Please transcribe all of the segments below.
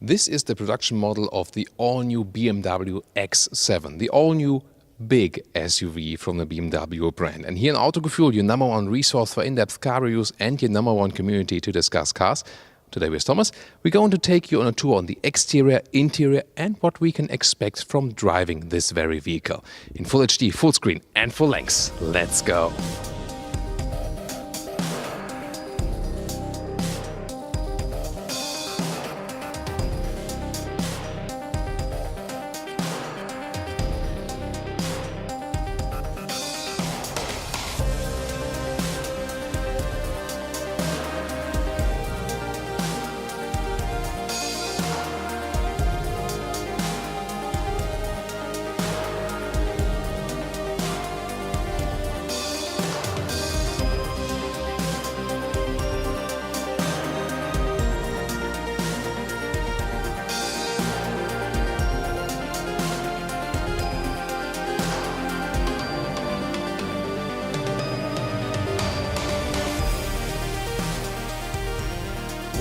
This is the production model of the all-new BMW X7, the all-new big SUV from the BMW brand. And here in Autogefühl, your number one resource for in-depth car reviews and your number one community to discuss cars. Today with Thomas, we're going to take you on a tour on the exterior, interior and what we can expect from driving this very vehicle. In Full HD, full screen and full length. Let's go!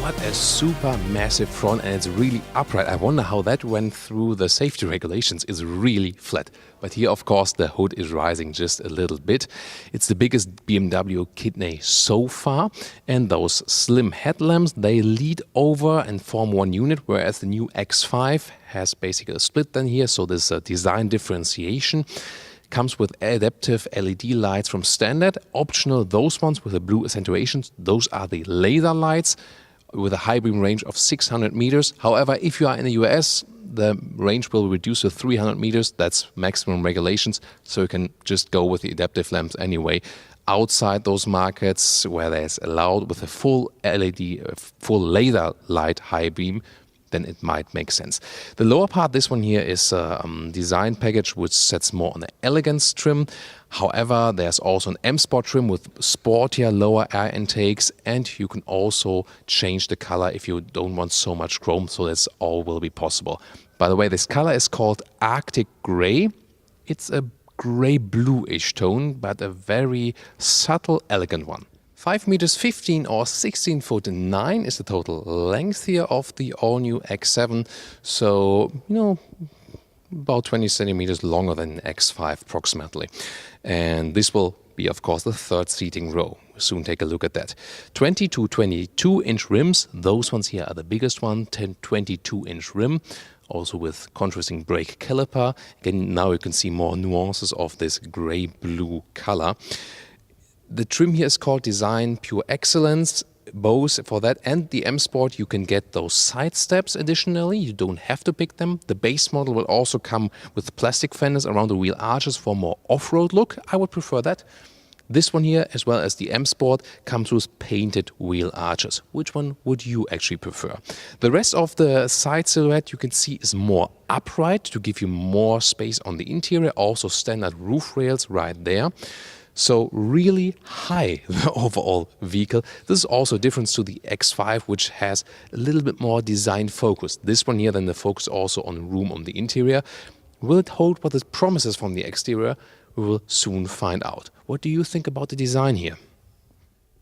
What a super massive front, and it's really upright. I wonder how that went through the safety regulations. It's really flat. But here, of course, the hood is rising just a little bit. It's the biggest BMW kidney so far. And those slim headlamps, they lead over and form one unit, whereas the new X5 has basically a split then here. So there's a design differentiation. Comes with adaptive LED lights from standard. Optional, those ones with the blue accentuations. Those are the laser lights with a high beam range of 600 meters. However, if you are in the US, the range will reduce to 300 meters. That's maximum regulations, so you can just go with the adaptive lamps anyway. Outside those markets where there's allowed with a full LED, full laser light high beam, then it might make sense. The lower part, this one here, is a design package which sets more on the elegance trim. However, there's also an M Sport trim with sportier lower air intakes, and you can also change the color if you don't want so much chrome, so that's all will be possible. By the way, this color is called Arctic Grey. It's a gray bluish tone, but a very subtle, elegant one. 5 meters 15 or 16 foot 9 is the total length here of the all-new X7. So, about 20 centimeters longer than X5 approximately. And this will be, of course, the third seating row. We'll soon take a look at that. 20 to 22-inch rims. Those ones here are the biggest one, 22-inch rim. Also with contrasting brake caliper. Again, now you can see more nuances of this gray-blue color. The trim here is called Design Pure Excellence. Both for that and the M Sport, you can get those side steps additionally. You don't have to pick them. The base model will also come with plastic fenders around the wheel arches for more off-road look. I would prefer that. This one here, as well as the M Sport, comes with painted wheel arches. Which one would you actually prefer? The rest of the side silhouette you can see is more upright to give you more space on the interior. Also standard roof rails right there. So really high, the overall vehicle. This is also a difference to the X5, which has a little bit more design focus. This one here, then the focus also on room on the interior. Will it hold what it promises from the exterior? We will soon find out. What do you think about the design here?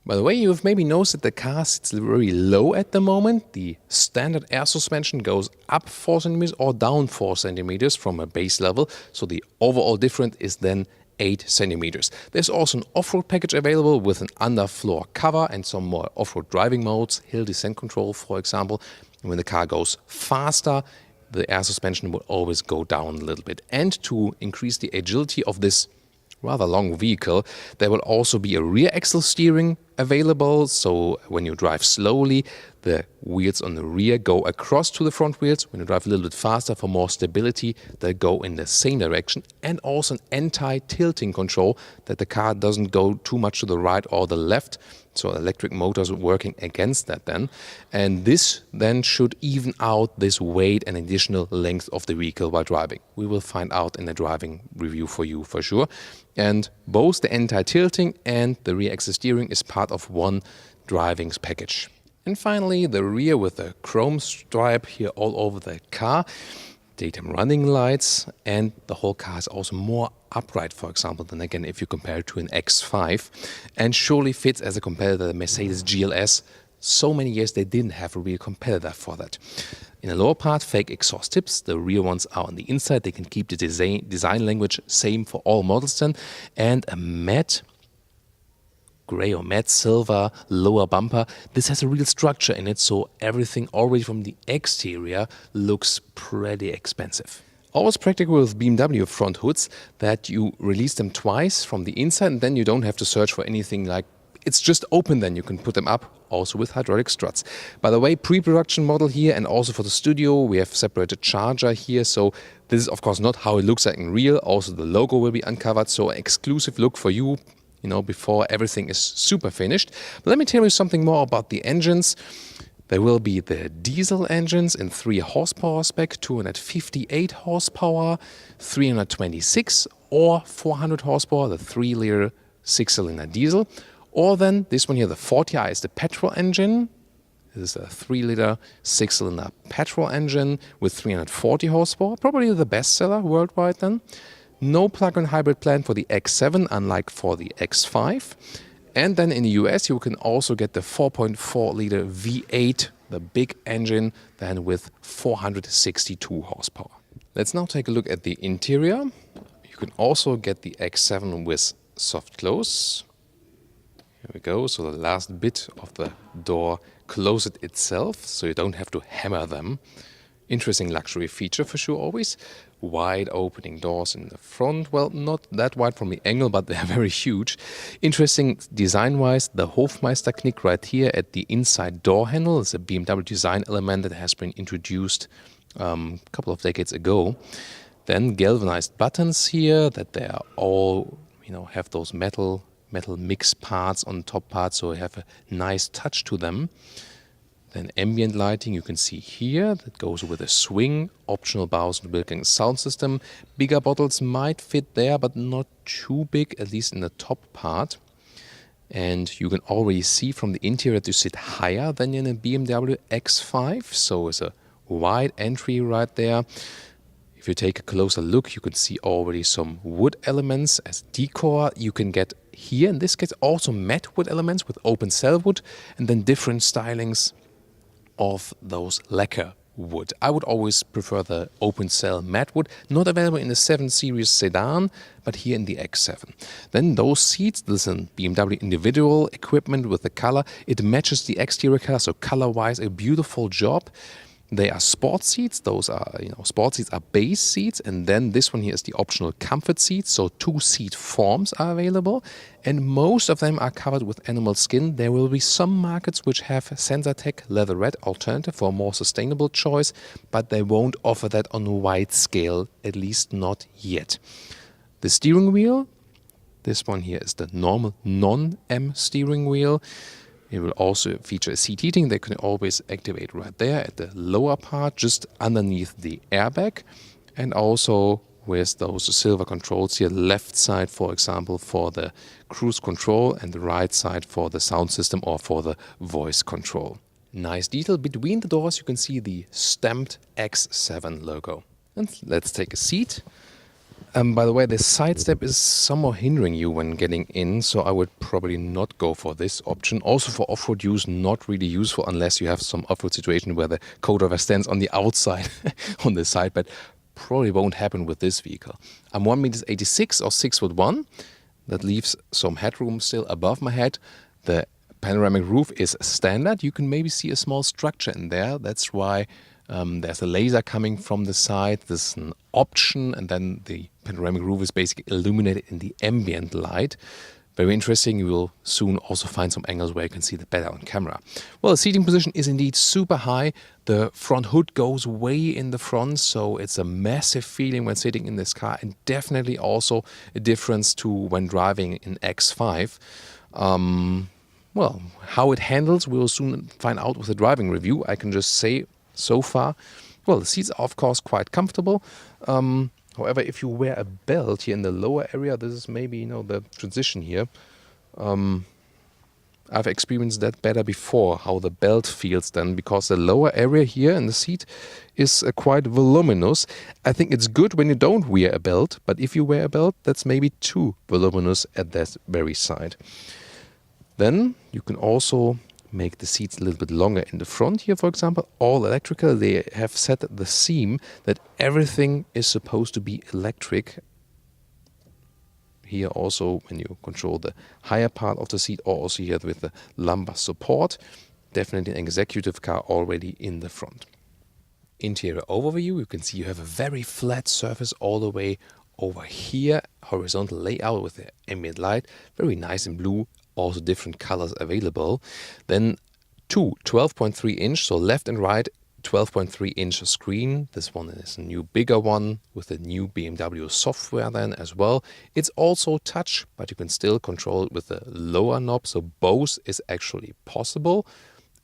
By the way, you've maybe noticed that the car sits very low at the moment. The standard air suspension goes up 4 centimeters or down 4 centimeters from a base level. So the overall difference is then 8 centimeters. There's also an off-road package available with an underfloor cover and some more off-road driving modes, hill descent control, for example. And when the car goes faster, the air suspension will always go down a little bit. And to increase the agility of this rather long vehicle, there will also be a rear axle steering available. So when you drive slowly, the wheels on the rear go across to the front wheels. When you drive a little bit faster for more stability, they go in the same direction. And also an anti-tilting control that the car doesn't go too much to the right or the left. So electric motors working against that then. And this then should even out this weight and additional length of the vehicle while driving. We will find out in the driving review for you for sure. And both the anti-tilting and the rear axle steering is part of one driving package. And finally, the rear with the chrome stripe here all over the car. Daytime running lights, and the whole car is also more upright, for example, than again if you compare it to an X5, and surely fits as a competitor the Mercedes GLS. So many years they didn't have a real competitor for that. In the lower part, fake exhaust tips. The rear ones are on the inside. They can keep the design language same for all models then. And a matte gray or matte silver lower bumper. This has a real structure in it, so everything already from the exterior looks pretty expensive. Always practical with BMW front hoods that you release them twice from the inside, and then you don't have to search for anything, like it's just open, then you can put them up, also with hydraulic struts. By the way, pre-production model here, and also for the studio we have separated charger here, so this is of course not how it looks like in real. Also the logo will be uncovered, so an exclusive look for you, before everything is super finished. But let me tell you something more about the engines. There will be the diesel engines in 3 horsepower spec, 258 horsepower, 326 or 400 horsepower, the 3-liter 6-cylinder diesel. Or then this one here, the 40i, is the petrol engine. This is a 3-liter 6-cylinder petrol engine with 340 horsepower, probably the best seller worldwide then. No plug-in hybrid plan for the X7, unlike for the X5. And then in the US, you can also get the 4.4-liter V8, the big engine, then with 462 horsepower. Let's now take a look at the interior. You can also get the X7 with soft close. Here we go. So the last bit of the door closes itself, so you don't have to hammer them. Interesting luxury feature for sure always. Wide opening doors in the front. Well, not that wide from the angle, but they are very huge. Interesting design-wise, the Hofmeister-Knick right here at the inside door handle is a BMW design element that has been introduced a couple of decades ago. Then galvanized buttons here, that they are all, have those metal mix parts on the top part, so you have a nice touch to them. Then ambient lighting you can see here, that goes with a swing, optional Bose and Wilkins sound system. Bigger bottles might fit there, but not too big, at least in the top part. And you can already see from the interior that you sit higher than in a BMW X5, so it's a wide entry right there. If you take a closer look, you can see already some wood elements as decor. You can get here, in this case, also matte wood elements with open cell wood, and then different stylings of those lacquer wood. I would always prefer the open cell matte wood, not available in the 7 Series sedan, but here in the X7. Then those seats, this is a BMW individual equipment with the color. It matches the exterior color, so color-wise a beautiful job. They are sport seats. Those are, sport seats are base seats. And then this one here is the optional comfort seats. So 2 seat forms are available. And most of them are covered with animal skin. There will be some markets which have Sensatec leatherette alternative for a more sustainable choice, but they won't offer that on a wide scale, at least not yet. The steering wheel, this one here is the normal non-M steering wheel. It will also feature seat heating. They can always activate right there at the lower part, just underneath the airbag. And also with those silver controls here, left side, for example, for the cruise control, and the right side for the sound system or for the voice control. Nice detail. Between the doors, you can see the stamped X7 logo. And let's take a seat. By the way, the side step is somewhat hindering you when getting in, so I would probably not go for this option. Also for off-road use, not really useful unless you have some off-road situation where the co-driver stands on the outside on the side, but probably won't happen with this vehicle. I'm 1.86 m or 6'1". That leaves some headroom still above my head. The panoramic roof is standard. You can maybe see a small structure in there. That's why there's a laser coming from the side. This is an option, and then the panoramic roof is basically illuminated in the ambient light. Very interesting. You will soon also find some angles where you can see that better on camera. Well, the seating position is indeed super high. The front hood goes way in the front, so it's a massive feeling when sitting in this car, and definitely also a difference to when driving in X5. Well, how it handles, we'll soon find out with the driving review. I can just say, so far, well, the seats are of course quite comfortable. However, if you wear a belt here in the lower area, this is maybe, the transition here. I've experienced that better before, how the belt feels then, because the lower area here in the seat is quite voluminous. I think it's good when you don't wear a belt, but if you wear a belt, that's maybe too voluminous at that very side. Then you can also make the seats a little bit longer in the front here, for example, all electrical. They have set the theme that everything is supposed to be electric. Here also, when you control the higher part of the seat, or also here with the lumbar support, definitely an executive car already in the front. Interior overview, you can see you have a very flat surface all the way over here, horizontal layout with the ambient light, very nice in blue, also different colors available. Then two 12.3 inch, so left and right, 12.3 inch screen. This one is a new bigger one with the new BMW software then as well. It's also touch, but you can still control it with the lower knob, so both is actually possible.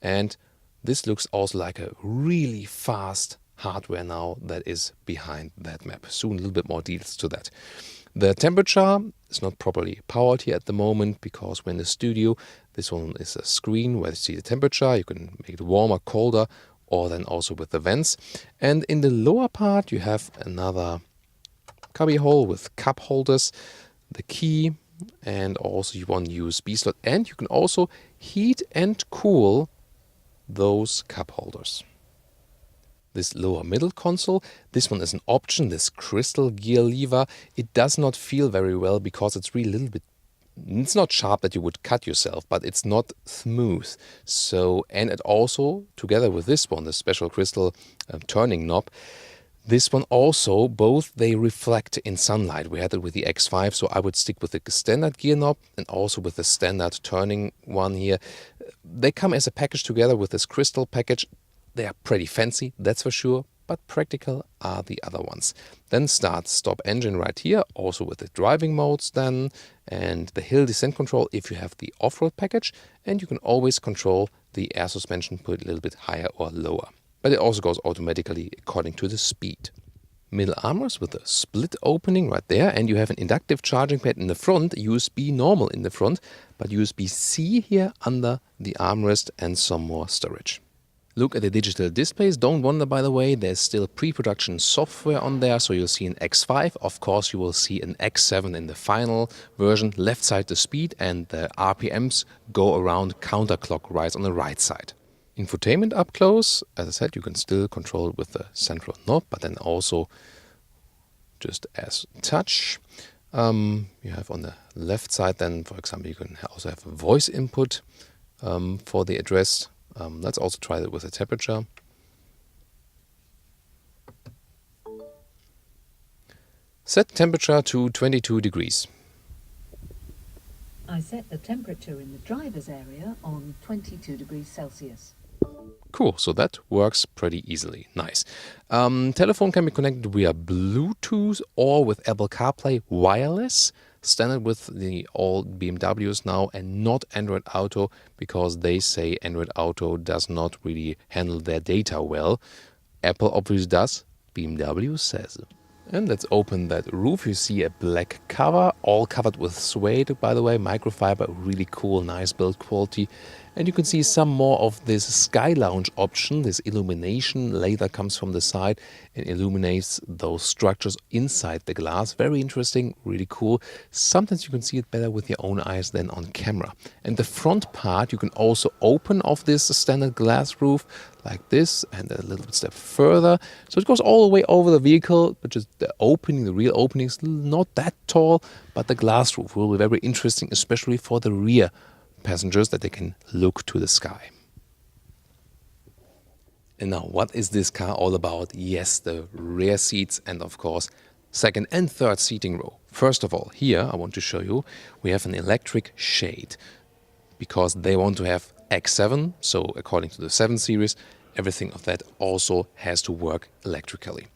And this looks also like a really fast hardware now that is behind that map. Soon a little bit more details to that. The temperature is not properly powered here at the moment because we're in the studio. This one is a screen where you see the temperature. You can make it warmer, colder, or then also with the vents. And in the lower part you have another cubby hole with cup holders, the key, and also one USB slot. And you can also heat and cool those cup holders. This lower middle console, this one is an option, this crystal gear lever. It does not feel very well because it's really a little bit, it's not sharp that you would cut yourself, but it's not smooth. So, and it also, together with this one, the special crystal turning knob, this one also, both they reflect in sunlight. We had it with the X5, so I would stick with the standard gear knob and also with the standard turning one here. They come as a package together with this crystal package. They are pretty fancy, that's for sure, but practical are the other ones. Then start stop engine right here, also with the driving modes then, and the hill descent control if you have the off-road package, and you can always control the air suspension, put it a little bit higher or lower. But it also goes automatically according to the speed. Middle armrest with a split opening right there, and you have an inductive charging pad in the front, USB normal in the front, but USB-C here under the armrest and some more storage. Look at the digital displays. Don't wonder, by the way, there's still pre-production software on there. So you'll see an X5. Of course, you will see an X7 in the final version. Left side the speed, and the RPMs go around counterclockwise on the right side. Infotainment up close. As I said, you can still control it with the central knob, but then also just as touch. You have on the left side then, for example, you can also have a voice input for the address. Let's also try that with the temperature. Set temperature to 22 degrees. I set the temperature in the driver's area on 22 degrees Celsius. Cool, so that works pretty easily. Nice. Telephone can be connected via Bluetooth or with Apple CarPlay wireless. Standard with the old BMWs now, and not Android Auto, because they say Android Auto does not really handle their data well. Apple obviously does, BMW says. And let's open that roof. You see a black cover, all covered with suede, by the way, microfiber, really cool, nice build quality. And you can see some more of this Sky Lounge option. This illumination laser comes from the side and illuminates those structures inside the glass. Very interesting, really cool. Sometimes you can see it better with your own eyes than on camera. And the front part you can also open off this standard glass roof like this, and a little bit step further. So it goes all the way over the vehicle, but just the opening, the real opening is not that tall, but the glass roof will be very interesting, especially for the rear passengers, that they can look to the sky. And now, what is this car all about? Yes, the rear seats, and of course second and third seating row. First of all, here I want to show you we have an electric shade, because they want to have X7, so according to the 7 Series, everything of that also has to work electrically.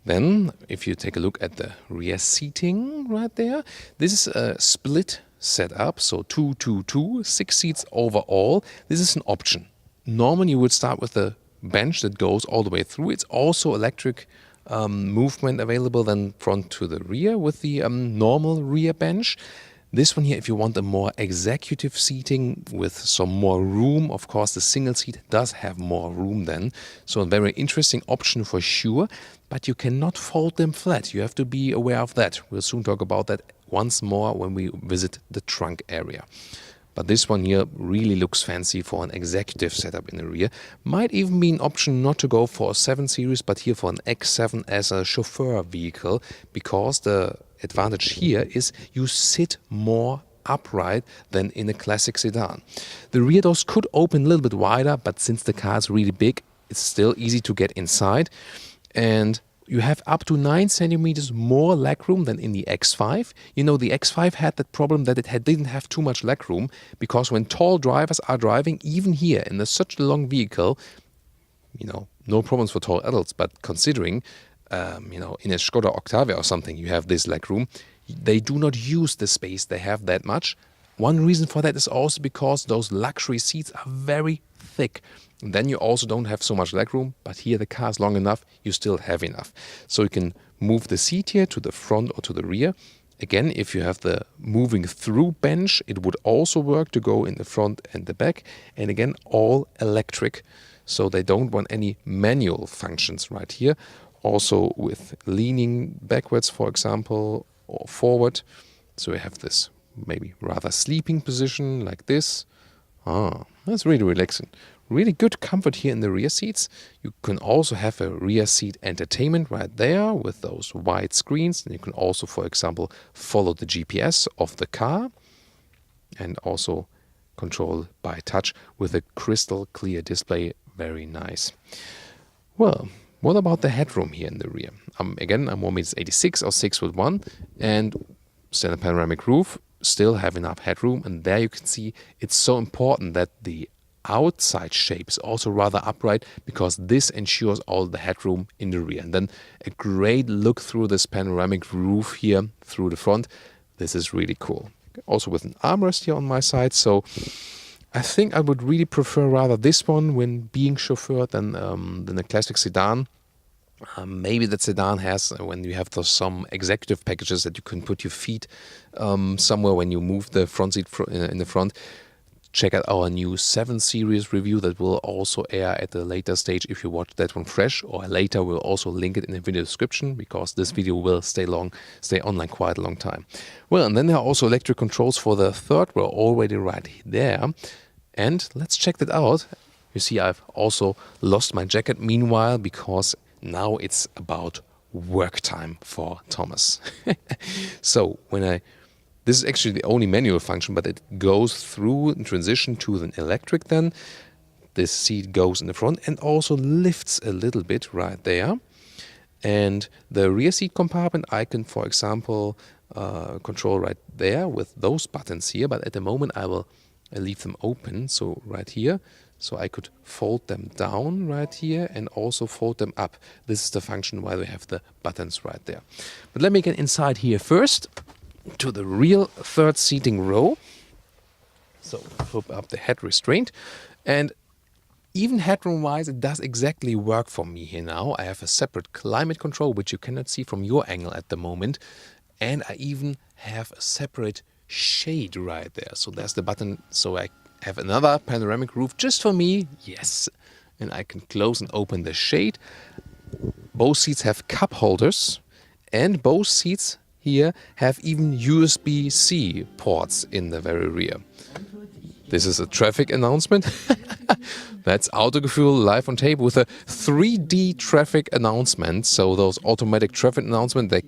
Then, if you take a look at the rear seating right there, this is a split setup, so 2, 6 seats overall. This is an option. Normally you would start with a bench that goes all the way through. It's also electric movement available then front to the rear with the normal rear bench. This one here, if you want a more executive seating with some more room, of course the single seat does have more room then. So a very interesting option for sure, but you cannot fold them flat. You have to be aware of that. We'll soon talk about that once more when we visit the trunk area. But this one here really looks fancy for an executive setup in the rear. Might even be an option not to go for a 7 Series, but here for an X7 as a chauffeur vehicle, because the advantage here is you sit more upright than in a classic sedan. The rear doors could open a little bit wider, but since the car is really big, it's still easy to get inside. And you have up to 9 centimeters more legroom than in the X5. You know, the X5 had that problem that it didn't have too much legroom, because when tall drivers are driving, even here in such a long vehicle, you know, no problems for tall adults, but considering, you know, in a Skoda Octavia or something, you have this legroom, they do not use the space they have that much. One reason for that is also because those luxury seats are very thick. And then you also don't have so much legroom, but here the car is long enough, you still have enough. So you can move the seat here to the front or to the rear. Again, if you have the moving through bench, it would also work to go in the front and the back. And again, all electric, so they don't want any manual functions right here. Also with leaning backwards, for example, or forward. So we have this maybe rather sleeping position like this. That's really relaxing. Really good comfort here in the rear seats. You can also have a rear seat entertainment right there with those wide screens. And you can also, for example, follow the GPS of the car and also control by touch with a crystal clear display. Very nice. Well, what about the headroom here in the rear? Again, I'm 1.86 m or 6'1", and standard panoramic roof, still have enough headroom. And there you can see it's so important that the outside shape is also rather upright, because this ensures all the headroom in the rear. And then a great look through this panoramic roof here through the front. This is really cool. Also with an armrest here on my side. So I think I would really prefer rather this one when being chauffeured than a classic sedan. Maybe that sedan has, when you have some executive packages that you can put your feet somewhere when you move the front seat in the front. Check out our new 7 Series review that will also air at a later stage if you watch that one fresh, or later we'll also link it in the video description, because this video will stay online quite a long time. Well, and then there are also electric controls for the third row already right there. And let's check that out. You see, I've also lost my jacket meanwhile, because now it's about work time for Thomas. So this is actually the only manual function, but it goes through and transition to an electric then. This seat goes in the front and also lifts a little bit right there. And the rear seat compartment I can, for example, control right there with those buttons here. But at the moment I leave them open, so right here. So I could fold them down right here and also fold them up. This is the function why we have the buttons right there. But let me get inside here first to the real third seating row. So flip up the head restraint, and even headroom wise it does exactly work for me here now. I have a separate climate control, which you cannot see from your angle at the moment, and I even have a separate shade right there. So there's the button, so I have another panoramic roof just for me. Yes, and I can close and open the shade. Both seats have cup holders, and both seats here have even USB-C ports in the very rear. This is a traffic announcement. That's Autogefühl live on tape with a 3D traffic announcement. So those automatic traffic announcements, they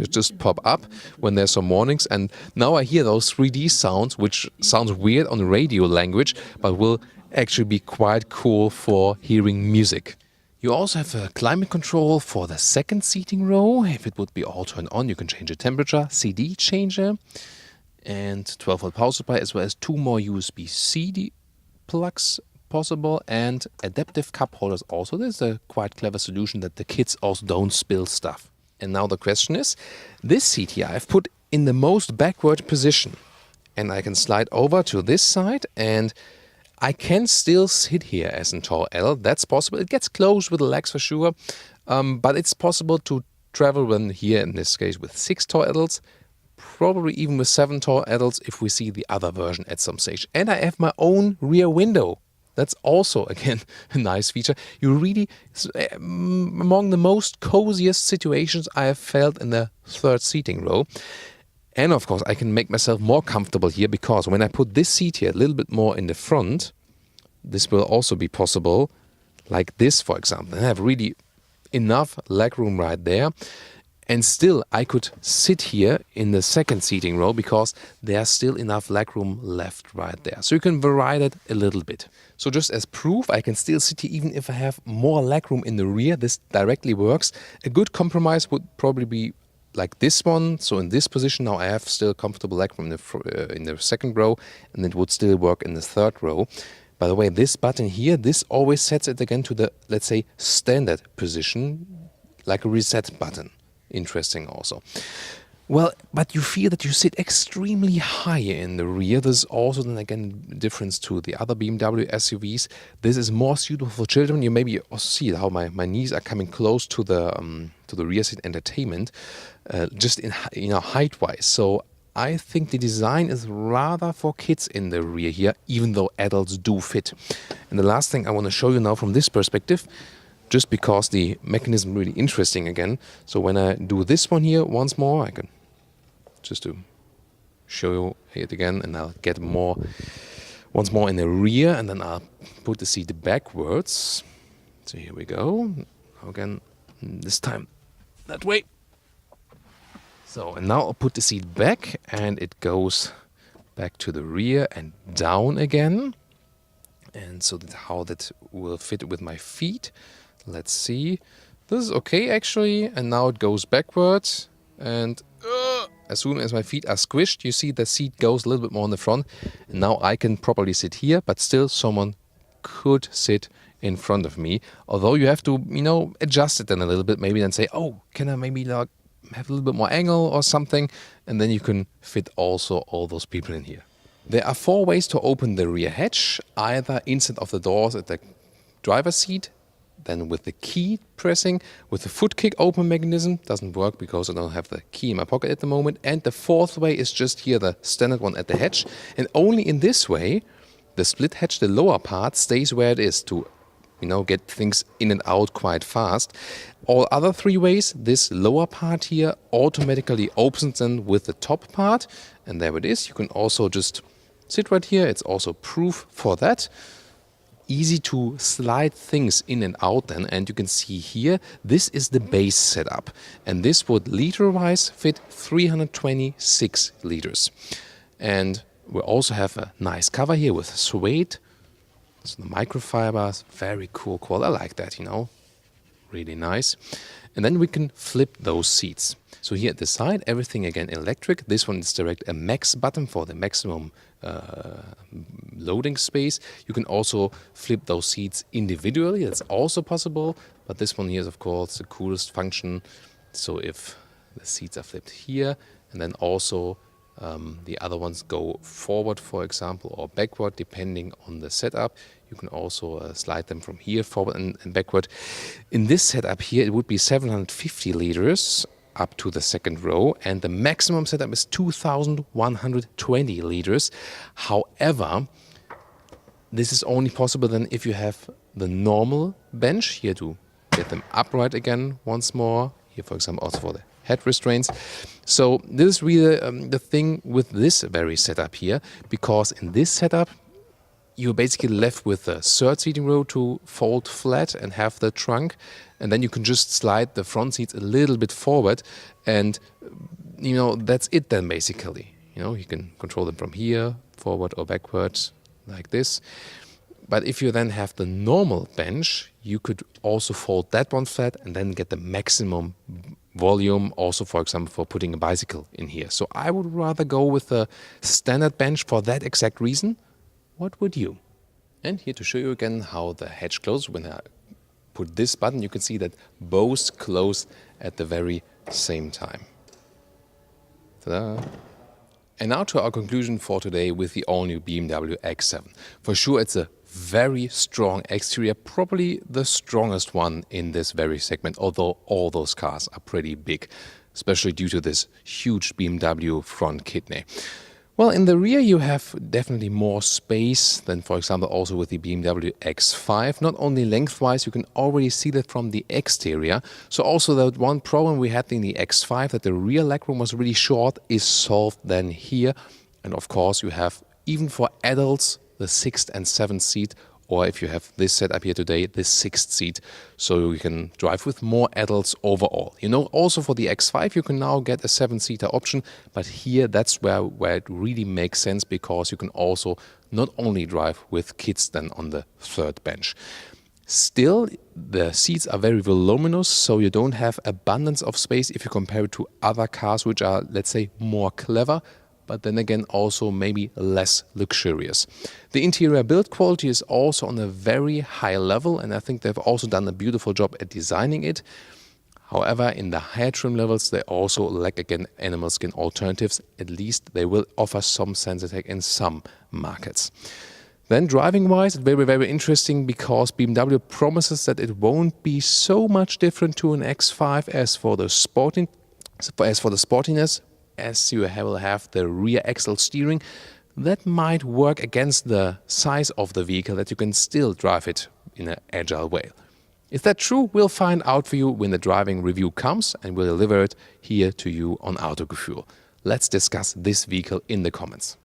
just pop up when there's some warnings. And now I hear those 3D sounds, which sounds weird on radio language, but will actually be quite cool for hearing music. You also have a climate control for the second seating row. If it would be all turned on, you can change the temperature, CD changer, and 12-volt power supply, as well as 2 more USB-C plugs possible, and adaptive cup holders also. This is a quite clever solution that the kids also don't spill stuff. And now the question is, this seat here I've put in the most backward position, and I can slide over to this side, and I can still sit here as in tall L. That's possible. It gets close with the legs for sure, but it's possible to travel when here in this case with 6 tall adults, probably even with 7 tall adults if we see the other version at some stage. And I have my own rear window. That's also, again, a nice feature. You really, among the most coziest situations I have felt in the third seating row. And of course, I can make myself more comfortable here, because when I put this seat here a little bit more in the front, this will also be possible, like this, for example. And I have really enough leg room right there. And still, I could sit here in the second seating row, because there's still enough leg room left right there. So you can vary that a little bit. So just as proof, I can still sit here even if I have more leg room in the rear. This directly works. A good compromise would probably be like this one. So in this position now, I have still comfortable leg room in the second row, and it would still work in the third row. By the way, this button here, this always sets it again to the, let's say, standard position, like a reset button. Interesting also. Well, but you feel that you sit extremely high in the rear. This is also then again a difference to the other BMW SUVs. This is more suitable for children. You maybe also see how my knees are coming close to the rear seat entertainment, just in height-wise. So I think the design is rather for kids in the rear here, even though adults do fit. And the last thing I want to show you now from this perspective, just because the mechanism is really interesting again. So when I do this one here once more, I can just to show you it again, and I'll get once more in the rear, and then I'll put the seat backwards. So here we go. Again, this time that way. So, and now I'll put the seat back, and it goes back to the rear and down again. And so that's how that will fit with my feet. Let's see. This is okay actually, and now it goes backwards, and as soon as my feet are squished, you see the seat goes a little bit more in the front, and now I can properly sit here, but still someone could sit in front of me. Although you have to, adjust it then a little bit, maybe then say, oh, can I maybe like have a little bit more angle or something, and then you can fit also all those people in here. There are 4 ways to open the rear hatch, either inside of the doors at the driver's seat, then with the key pressing, with the foot kick open mechanism. Doesn't work because I don't have the key in my pocket at the moment. And the 4th way is just here, the standard one at the hatch. And only in this way, the split hatch, the lower part, stays where it is to, get things in and out quite fast. All other 3 ways, this lower part here automatically opens then with the top part. And there it is. You can also just sit right here. It's also proof for that. Easy to slide things in and out then, and you can see here, this is the base setup, and this would liter-wise fit 326 liters. And we also have a nice cover here with suede, so the microfibers, very cool quality. I like that, really nice. And then we can flip those seats. So here at the side, everything again electric. This one is direct a max button for the maximum loading space. You can also flip those seats individually. That's also possible. But this one here is, of course, the coolest function. So if the seats are flipped here, and then also the other ones go forward, for example, or backward, depending on the setup. You can also slide them from here forward and backward. In this setup here, it would be 750 liters up to the second row, and the maximum setup is 2,120 liters. However, this is only possible then if you have the normal bench here to get them upright again once more. Here, for example, also for the head restraints. So this is really the thing with this very setup here, because in this setup, you're basically left with the third seating row to fold flat and have the trunk, and then you can just slide the front seats a little bit forward, and that's it then basically. You can control them from here, forward or backwards, like this. But if you then have the normal bench, you could also fold that one flat and then get the maximum volume, also, for example, for putting a bicycle in here. So I would rather go with a standard bench for that exact reason. What would you? And here to show you again how the hatch closes. When I put this button, you can see that both close at the very same time. Ta-da! And now to our conclusion for today with the all-new BMW X7. For sure, it's a very strong exterior, probably the strongest one in this very segment, although all those cars are pretty big, especially due to this huge BMW front kidney. Well, in the rear you have definitely more space than, for example, also with the BMW X5. Not only lengthwise, you can already see that from the exterior. So also that one problem we had in the X5, that the rear legroom was really short, is solved then here. And of course you have, even for adults, the 6th and 7th seat, or if you have this setup here today, the 6th seat. So you can drive with more adults overall. You know, also for the X5 you can now get a 7-seater option, but here that's where it really makes sense, because you can also not only drive with kids then on the third bench. Still, the seats are very voluminous, so you don't have abundance of space if you compare it to other cars which are, let's say, more clever, but then again also maybe less luxurious. The interior build quality is also on a very high level, and I think they've also done a beautiful job at designing it. However, in the higher trim levels they also lack again animal skin alternatives. At least they will offer some Sensatec in some markets. Then driving-wise, it's very, very interesting, because BMW promises that it won't be so much different to an X5 as for the sportiness, as you will have the rear axle steering. That might work against the size of the vehicle, that you can still drive it in an agile way. Is that true? We'll find out for you when the driving review comes, and we'll deliver it here to you on Autogefühl. Let's discuss this vehicle in the comments.